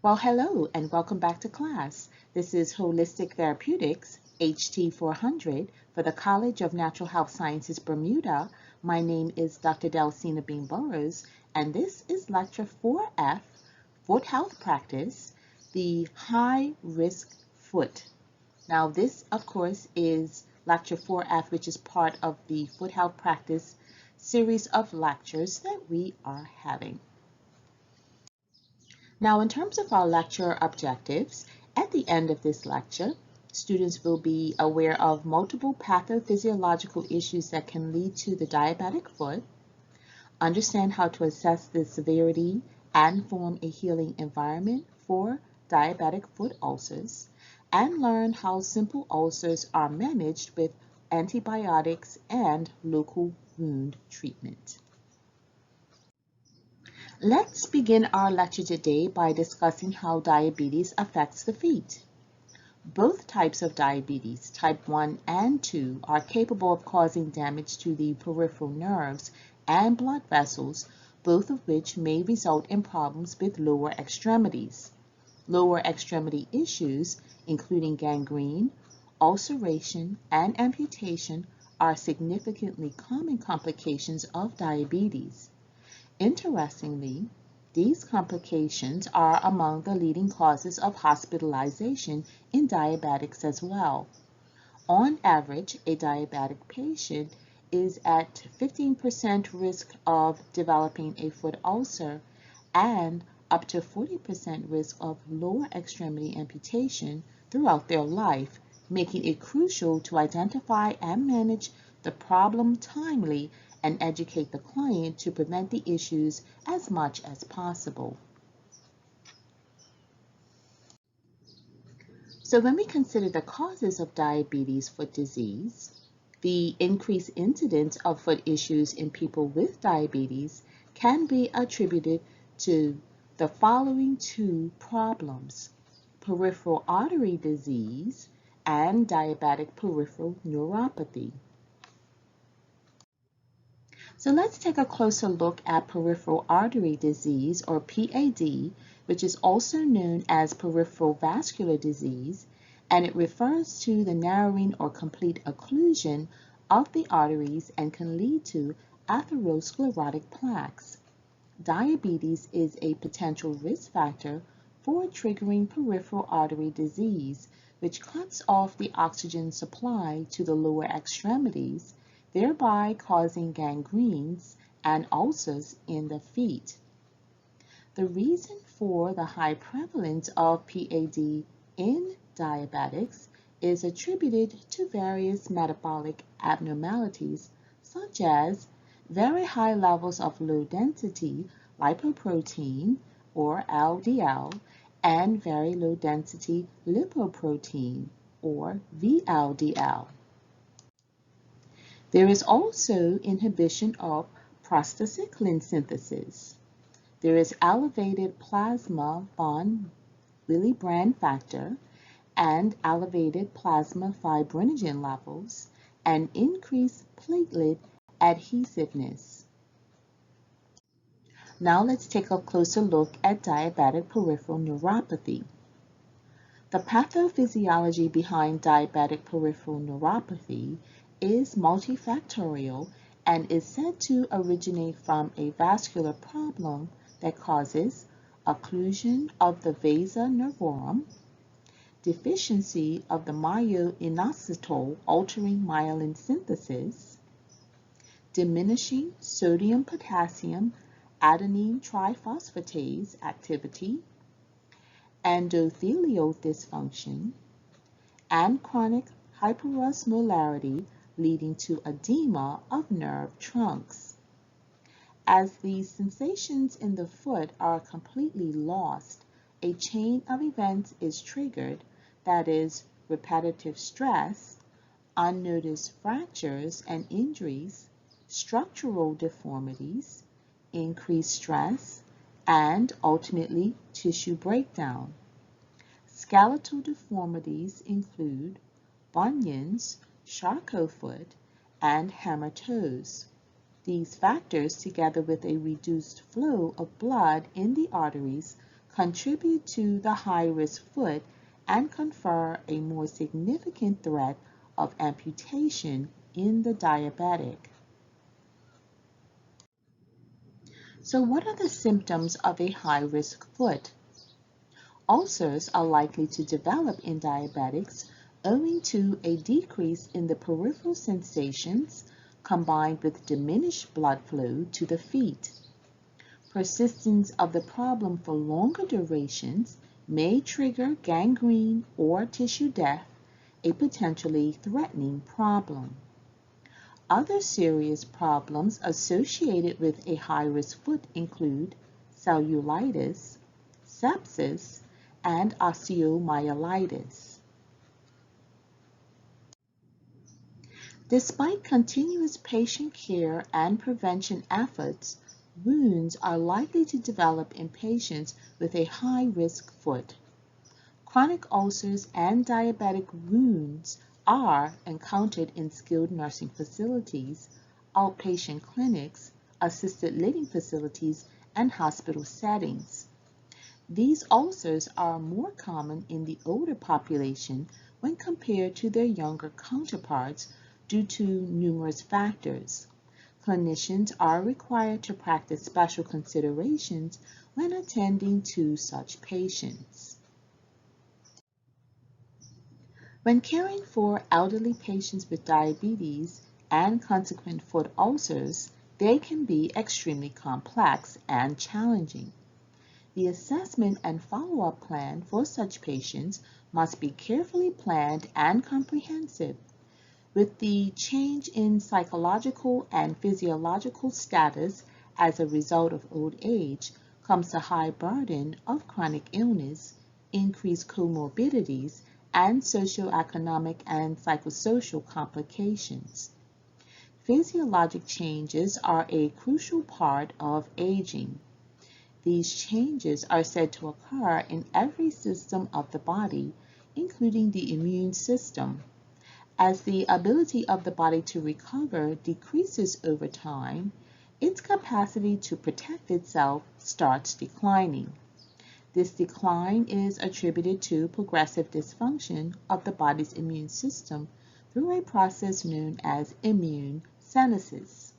Well, hello and welcome back to class. This is Holistic Therapeutics, HT400, for the College of Natural Health Sciences, Bermuda. My name is Dr. Delcina Bean Burrows, and this is Lecture 4F, Foot Health Practice, the High Risk Foot. Now, this, of course, is Lecture 4F, which is part of the Foot Health Practice series of lectures that we are having. Now, in terms of our lecture objectives, at the end of this lecture, students will be aware of multiple pathophysiological issues that can lead to the diabetic foot, understand how to assess the severity and form a healing environment for diabetic foot ulcers, and learn how simple ulcers are managed with antibiotics and local wound treatment. Let's begin our lecture today by discussing how diabetes affects the feet. Both types of diabetes, type 1 and 2, are capable of causing damage to the peripheral nerves and blood vessels, both of which may result in problems with lower extremities. Lower extremity issues, including gangrene, ulceration, and amputation, are significantly common complications of diabetes. Interestingly, these complications are among the leading causes of hospitalization in diabetics as well. On average, a diabetic patient is at 15% risk of developing a foot ulcer and up to 40% risk of lower extremity amputation throughout their life, making it crucial to identify and manage the problem timely and educate the client to prevent the issues as much as possible. So when we consider the causes of diabetes foot disease, the increased incidence of foot issues in people with diabetes can be attributed to the following two problems: peripheral artery disease and diabetic peripheral neuropathy. So let's take a closer look at peripheral artery disease, or PAD, which is also known as peripheral vascular disease, and it refers to the narrowing or complete occlusion of the arteries and can lead to atherosclerotic plaques. Diabetes is a potential risk factor for triggering peripheral artery disease, which cuts off the oxygen supply to the lower extremities, thereby causing gangrenes and ulcers in the feet. The reason for the high prevalence of PAD in diabetics is attributed to various metabolic abnormalities, such as very high levels of low-density lipoprotein, or LDL, and very low-density lipoprotein, or VLDL. There is also inhibition of prostacyclin synthesis. There is elevated plasma von Willebrand factor and elevated plasma fibrinogen levels and increased platelet adhesiveness. Now let's take a closer look at diabetic peripheral neuropathy. The pathophysiology behind diabetic peripheral neuropathy is multifactorial and is said to originate from a vascular problem that causes occlusion of the vasa nervorum, deficiency of the myoinositol altering myelin synthesis, diminishing sodium-potassium adenine triphosphatase activity, endothelial dysfunction, and chronic hyperosmolarity leading to edema of nerve trunks. As the sensations in the foot are completely lost, a chain of events is triggered, that is, repetitive stress, unnoticed fractures and injuries, structural deformities, increased stress, and ultimately tissue breakdown. Skeletal deformities include bunions, Charcot foot, and hammer toes. These factors, together with a reduced flow of blood in the arteries, contribute to the high-risk foot and confer a more significant threat of amputation in the diabetic. So what are the symptoms of a high-risk foot? Ulcers are likely to develop in diabetics owing to a decrease in the peripheral sensations combined with diminished blood flow to the feet. Persistence of the problem for longer durations may trigger gangrene or tissue death, a potentially threatening problem. Other serious problems associated with a high-risk foot include cellulitis, sepsis, and osteomyelitis. Despite continuous patient care and prevention efforts, wounds are likely to develop in patients with a high-risk foot. Chronic ulcers and diabetic wounds are encountered in skilled nursing facilities, outpatient clinics, assisted living facilities, and hospital settings. These ulcers are more common in the older population when compared to their younger counterparts due to numerous factors. Clinicians are required to practice special considerations when attending to such patients. When caring for elderly patients with diabetes and consequent foot ulcers, they can be extremely complex and challenging. The assessment and follow-up plan for such patients must be carefully planned and comprehensive. With the change in psychological and physiological status as a result of old age comes the high burden of chronic illness, increased comorbidities, and socioeconomic and psychosocial complications. Physiologic changes are a crucial part of aging. These changes are said to occur in every system of the body, including the immune system. As the ability of the body to recover decreases over time, its capacity to protect itself starts declining. This decline is attributed to progressive dysfunction of the body's immune system through a process known as immune senescence.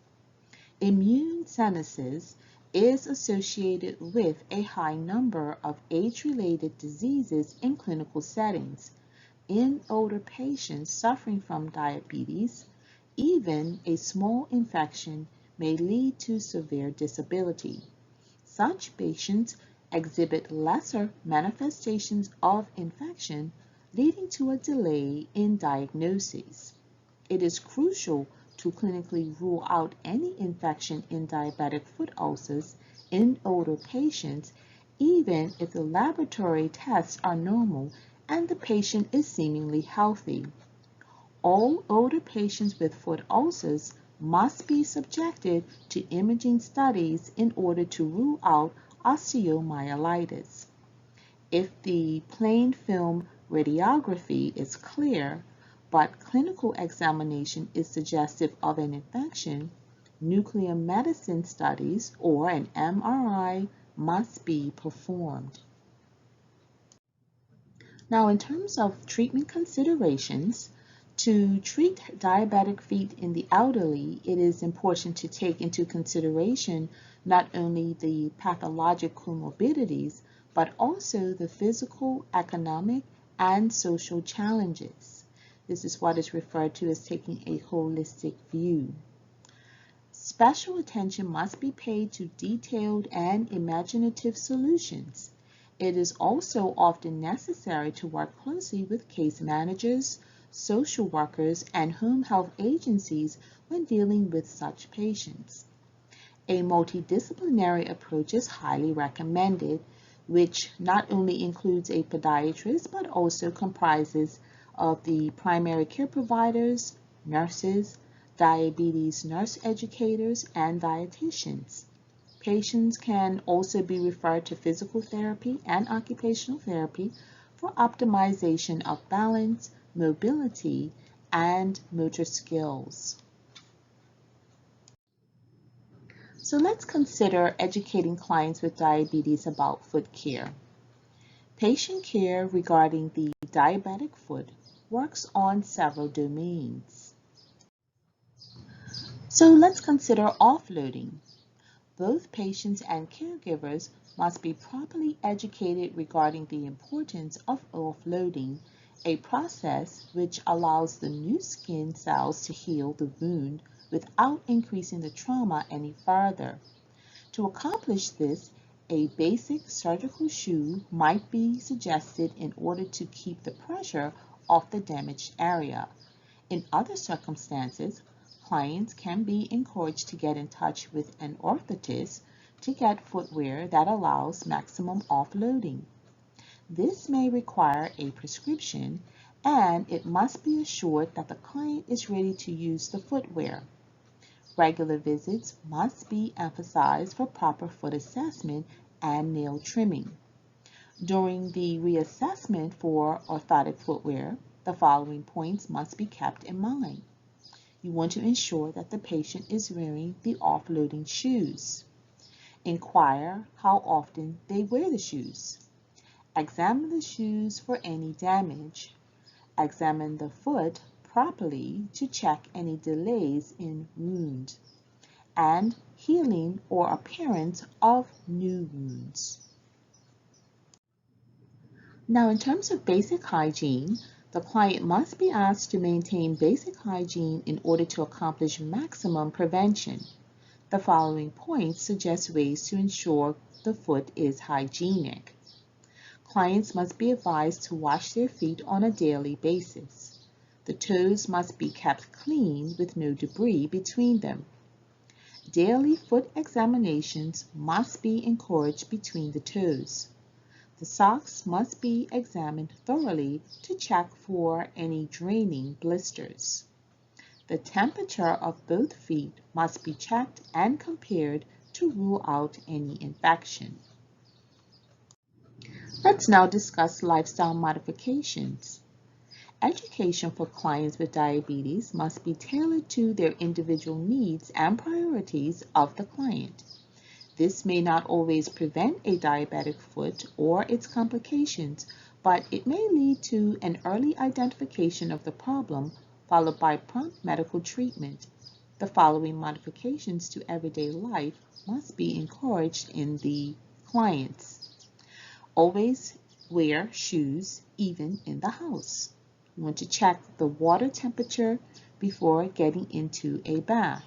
Immune senescence is associated with a high number of age-related diseases in clinical settings. In older patients suffering from diabetes, even a small infection may lead to severe disability. Such patients exhibit lesser manifestations of infection, leading to a delay in diagnosis. It is crucial to clinically rule out any infection in diabetic foot ulcers in older patients, even if the laboratory tests are normal and the patient is seemingly healthy. All older patients with foot ulcers must be subjected to imaging studies in order to rule out osteomyelitis. If the plain film radiography is clear, but clinical examination is suggestive of an infection, nuclear medicine studies or an MRI must be performed. Now, in terms of treatment considerations, to treat diabetic feet in the elderly, it is important to take into consideration not only the pathologic comorbidities, but also the physical, economic, and social challenges. This is what is referred to as taking a holistic view. Special attention must be paid to detailed and imaginative solutions. It is also often necessary to work closely with case managers, social workers, and home health agencies when dealing with such patients. A multidisciplinary approach is highly recommended, which not only includes a podiatrist but also comprises of the primary care providers, nurses, diabetes nurse educators, and dietitians. Patients can also be referred to physical therapy and occupational therapy for optimization of balance, mobility, and motor skills. So let's consider educating clients with diabetes about foot care. Patient care regarding the diabetic foot works on several domains. So let's consider offloading. Both patients and caregivers must be properly educated regarding the importance of offloading, a process which allows the new skin cells to heal the wound without increasing the trauma any further. To accomplish this, a basic surgical shoe might be suggested in order to keep the pressure off the damaged area. In other circumstances, clients can be encouraged to get in touch with an orthotist to get footwear that allows maximum offloading. This may require a prescription, and it must be assured that the client is ready to use the footwear. Regular visits must be emphasized for proper foot assessment and nail trimming. During the reassessment for orthotic footwear, the following points must be kept in mind. You want to ensure that the patient is wearing the offloading shoes. Inquire how often they wear the shoes. Examine the shoes for any damage. Examine the foot properly to check any delays in wound and healing or appearance of new wounds. Now, in terms of basic hygiene, the client must be asked to maintain basic hygiene in order to accomplish maximum prevention. The following points suggest ways to ensure the foot is hygienic. Clients must be advised to wash their feet on a daily basis. The toes must be kept clean with no debris between them. Daily foot examinations must be encouraged between the toes. The socks must be examined thoroughly to check for any draining blisters. The temperature of both feet must be checked and compared to rule out any infection. Let's now discuss lifestyle modifications. Education for clients with diabetes must be tailored to their individual needs and priorities of the client. This may not always prevent a diabetic foot or its complications, but it may lead to an early identification of the problem, followed by prompt medical treatment. The following modifications to everyday life must be encouraged in the clients. Always wear shoes, even in the house. You want to check the water temperature before getting into a bath.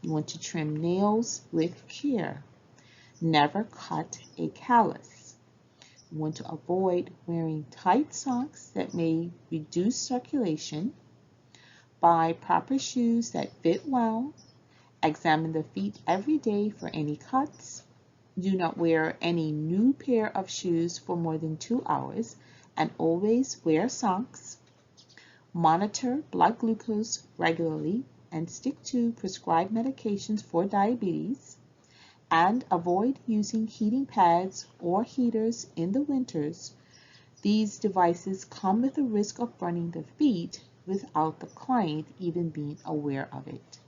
You want to trim nails with care. Never cut a callus. You want to avoid wearing tight socks that may reduce circulation. Buy proper shoes that fit well. Examine the feet every day for any cuts. Do not wear any new pair of shoes for more than 2 hours, and always wear socks. Monitor blood glucose regularly and stick to prescribed medications for diabetes. And avoid using heating pads or heaters in the winters. These devices come with the risk of burning the feet without the client even being aware of it.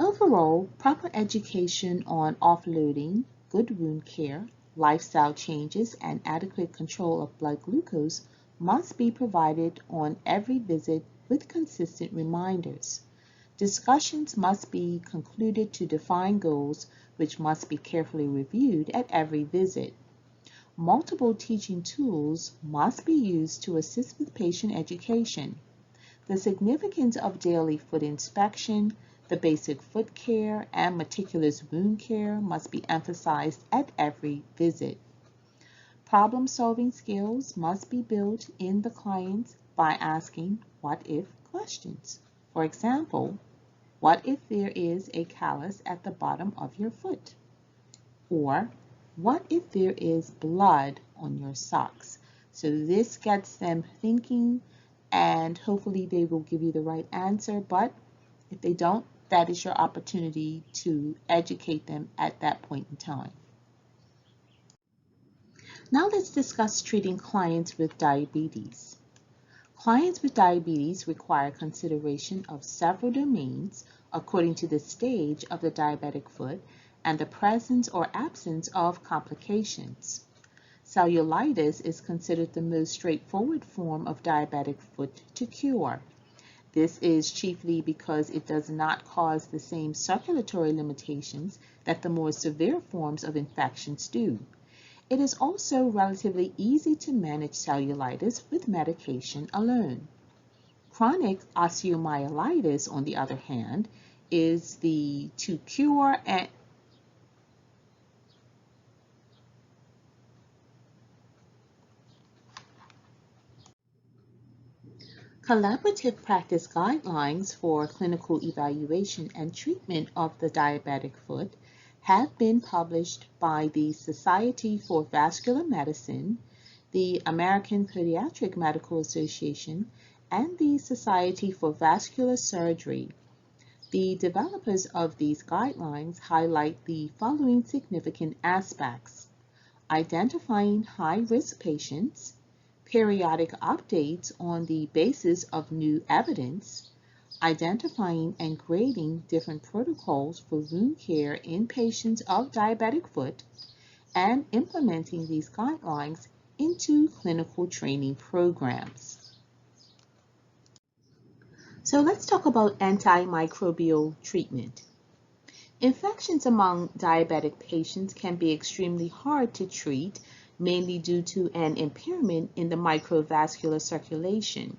Overall, proper education on offloading, good wound care, lifestyle changes, and adequate control of blood glucose must be provided on every visit with consistent reminders. Discussions must be concluded to define goals, which must be carefully reviewed at every visit. Multiple teaching tools must be used to assist with patient education. The significance of daily foot inspection, the basic foot care, and meticulous wound care must be emphasized at every visit. Problem-solving skills must be built in the clients by asking what-if questions. For example, what if there is a callus at the bottom of your foot? Or, what if there is blood on your socks? So this gets them thinking, and hopefully they will give you the right answer, but if they don't, that is your opportunity to educate them at that point in time. Now let's discuss treating clients with diabetes. Clients with diabetes require consideration of several domains according to the stage of the diabetic foot and the presence or absence of complications. Cellulitis is considered the most straightforward form of diabetic foot to cure. This is chiefly because it does not cause the same circulatory limitations that the more severe forms of infections do. It is also relatively easy to manage cellulitis with medication alone. Chronic osteomyelitis, on the other hand, is the to cure and collaborative practice guidelines for clinical evaluation and treatment of the diabetic foot have been published by the Society for Vascular Medicine, the American Pediatric Medical Association, and the Society for Vascular Surgery. The developers of these guidelines highlight the following significant aspects: identifying high-risk patients, periodic updates on the basis of new evidence, identifying and grading different protocols for wound care in patients of diabetic foot, and implementing these guidelines into clinical training programs. So let's talk about antimicrobial treatment. Infections among diabetic patients can be extremely hard to treat, mainly due to an impairment in the microvascular circulation.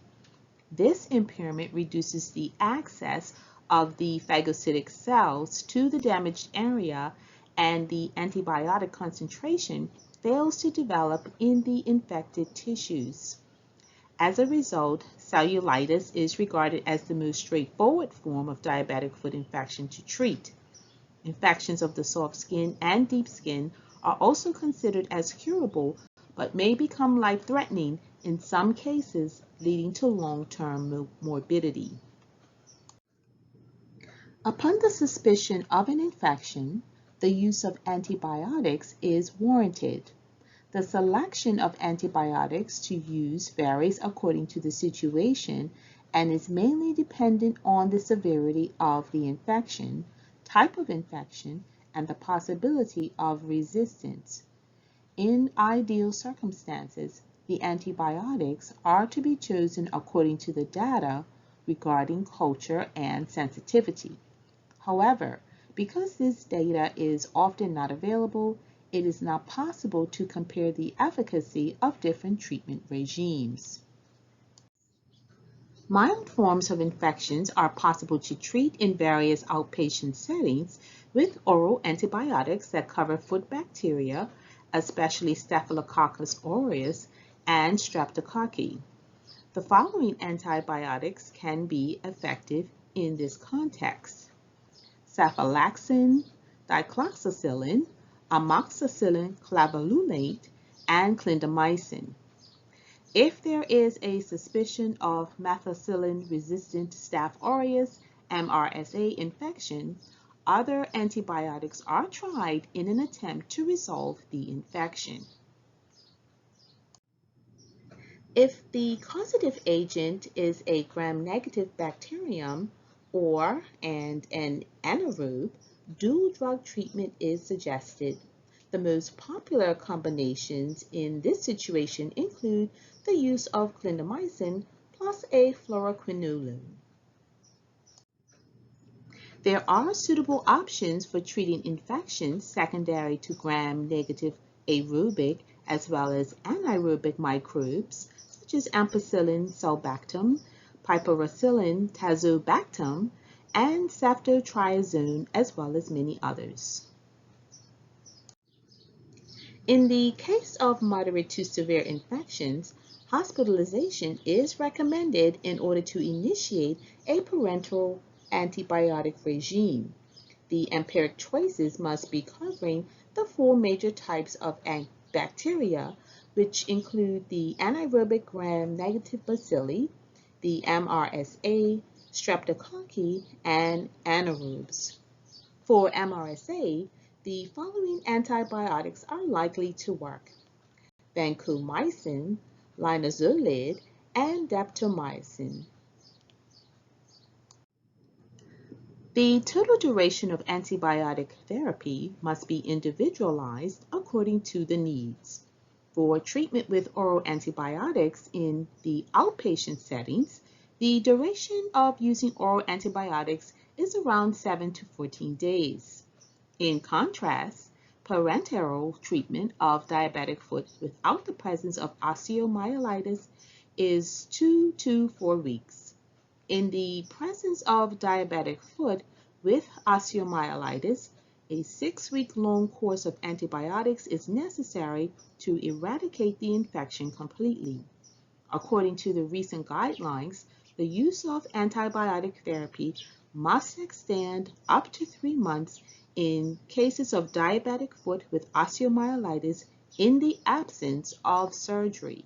This impairment reduces the access of the phagocytic cells to the damaged area, and the antibiotic concentration fails to develop in the infected tissues. As a result, cellulitis is regarded as the most straightforward form of diabetic foot infection to treat. Infections of the soft skin and deep skin are also considered as curable, but may become life-threatening in some cases, leading to long-term morbidity. Upon the suspicion of an infection, the use of antibiotics is warranted. The selection of antibiotics to use varies according to the situation and is mainly dependent on the severity of the infection, type of infection, and the possibility of resistance. In ideal circumstances, the antibiotics are to be chosen according to the data regarding culture and sensitivity. However, because this data is often not available, it is not possible to compare the efficacy of different treatment regimes. Mild forms of infections are possible to treat in various outpatient settings with oral antibiotics that cover foot bacteria, especially Staphylococcus aureus and Streptococcus. The following antibiotics can be effective in this context: cephalexin, dicloxacillin, amoxicillin clavulanate, and clindamycin. If there is a suspicion of methicillin-resistant Staph aureus (MRSA) infection, other antibiotics are tried in an attempt to resolve the infection. If the causative agent is a gram-negative bacterium and an anaerobe, dual drug treatment is suggested. The most popular combinations in this situation include the use of clindamycin plus a fluoroquinolone. There are suitable options for treating infections secondary to gram-negative aerobic as well as anaerobic microbes, such as ampicillin sulbactam, piperacillin tazobactam, and ceftriaxone, as well as many others. In the case of moderate to severe infections, hospitalization is recommended in order to initiate a parenteral antibiotic regime. The empiric choices must be covering the four major types of bacteria, which include the anaerobic gram-negative bacilli, the MRSA, Streptococcus, and anaerobes. For MRSA, the following antibiotics are likely to work: vancomycin, linezolid, and daptomycin. The total duration of antibiotic therapy must be individualized according to the needs. For treatment with oral antibiotics in the outpatient settings, the duration of using oral antibiotics is around 7 to 14 days. In contrast, parenteral treatment of diabetic foot without the presence of osteomyelitis is 2 to 4 weeks. In the presence of diabetic foot with osteomyelitis, a 6-week long course of antibiotics is necessary to eradicate the infection completely. According to the recent guidelines, the use of antibiotic therapy must extend up to 3 months in cases of diabetic foot with osteomyelitis in the absence of surgery.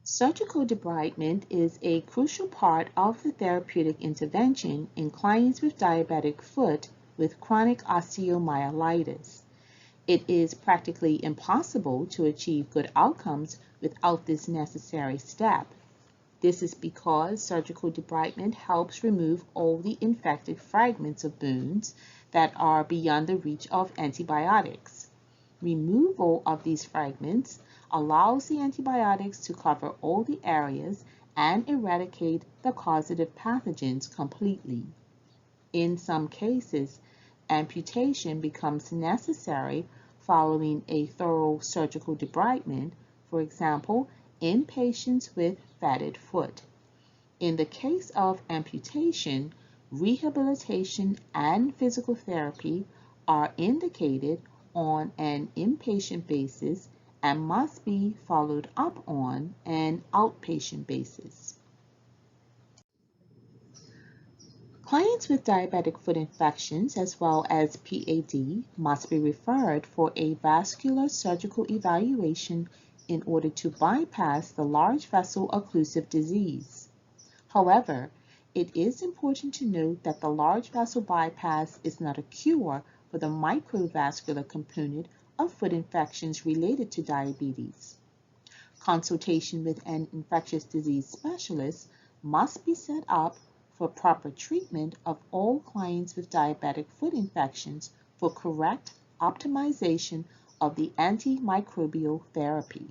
Surgical debridement is a crucial part of the therapeutic intervention in clients with diabetic foot with chronic osteomyelitis. It is practically impossible to achieve good outcomes without this necessary step. This is because surgical debridement helps remove all the infected fragments of bones that are beyond the reach of antibiotics. Removal of these fragments allows the antibiotics to cover all the areas and eradicate the causative pathogens completely. In some cases, amputation becomes necessary following a thorough surgical debridement, for example, in patients with fatted foot. In the case of amputation, rehabilitation and physical therapy are indicated on an inpatient basis and must be followed up on an outpatient basis. Clients with diabetic foot infections as well as PAD must be referred for a vascular surgical evaluation in order to bypass the large vessel occlusive disease. However, it is important to note that the large vessel bypass is not a cure for the microvascular component of foot infections related to diabetes. Consultation with an infectious disease specialist must be set up for proper treatment of all clients with diabetic foot infections for correct optimization of the antimicrobial therapy.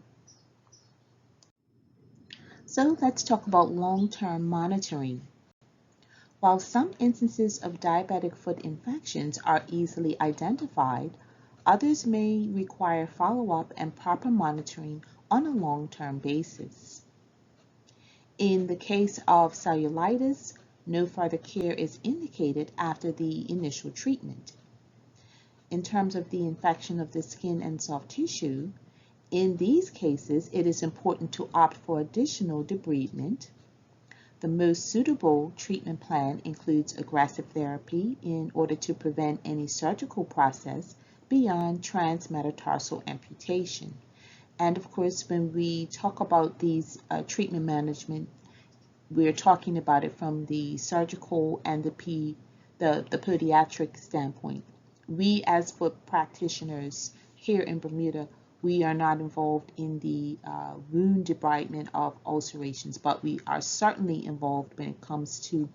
So let's talk about long-term monitoring. While some instances of diabetic foot infections are easily identified, others may require follow-up and proper monitoring on a long-term basis. In the case of cellulitis, no further care is indicated after the initial treatment. In terms of the infection of the skin and soft tissue, in these cases, it is important to opt for additional debridement. The most suitable treatment plan includes aggressive therapy in order to prevent any surgical process beyond transmetatarsal amputation. And of course, when we talk about these treatment management, we're talking about it from the surgical and the pediatric standpoint. We as foot practitioners here in Bermuda, we are not involved in the wound debridement of ulcerations, but we are certainly involved when it comes to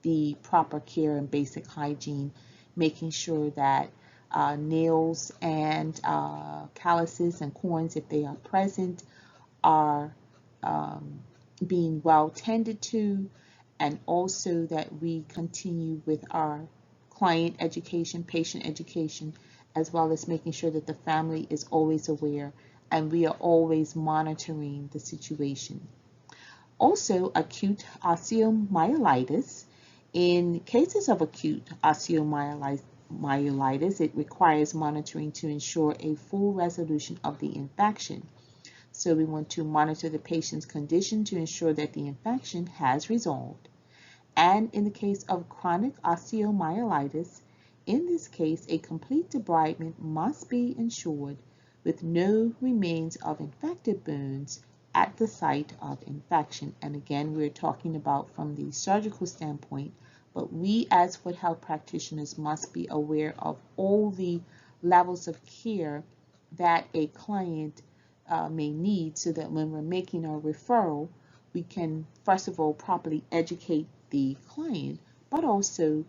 the proper care and basic hygiene, making sure that nails and calluses and corns, if they are present, are being well tended to, and also that we continue with our client education, patient education, as well as making sure that the family is always aware and we are always monitoring the situation. Also, acute osteomyelitis. In cases of acute osteomyelitis, it requires monitoring to ensure a full resolution of the infection. So we want to monitor the patient's condition to ensure that the infection has resolved. And in the case of chronic osteomyelitis, in this case, a complete debridement must be ensured with no remains of infected bones at the site of infection. And again, we're talking about from the surgical standpoint, but we as foot health practitioners must be aware of all the levels of care that a client may need, so that when we're making our referral, we can first of all properly educate the client, but also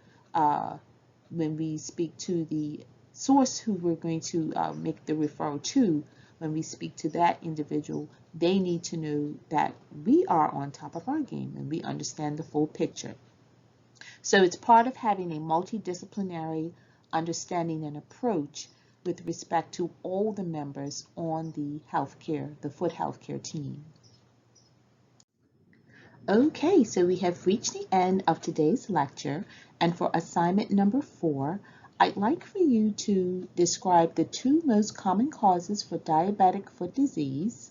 when we speak to the source who we're going to make the referral to, when we speak to that individual, they need to know that we are on top of our game and we understand the full picture. So it's part of having a multidisciplinary understanding and approach with respect to all the members on the foot healthcare team. Okay, so we have reached the end of today's lecture, and for assignment number 4, I'd like for you to describe the 2 most common causes for diabetic foot disease.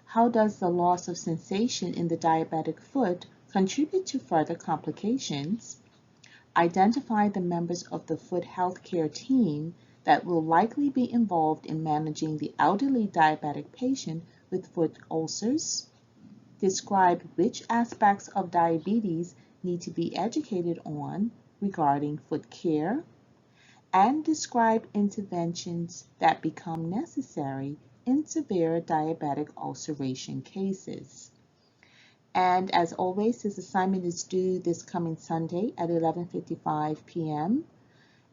How does the loss of sensation in the diabetic foot contribute to further complications? Identify the members of the foot healthcare team that will likely be involved in managing the elderly diabetic patient with foot ulcers. Describe which aspects of diabetes need to be educated on regarding foot care, and describe interventions that become necessary in severe diabetic ulceration cases. And as always, this assignment is due this coming Sunday at 11:55 p.m.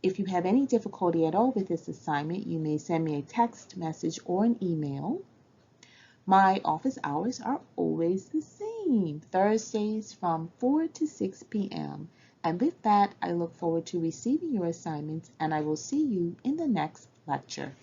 If you have any difficulty at all with this assignment, you may send me a text message or an email. My office hours are always the same, Thursdays from 4 to 6 p.m. And with that, I look forward to receiving your assignments, and I will see you in the next lecture.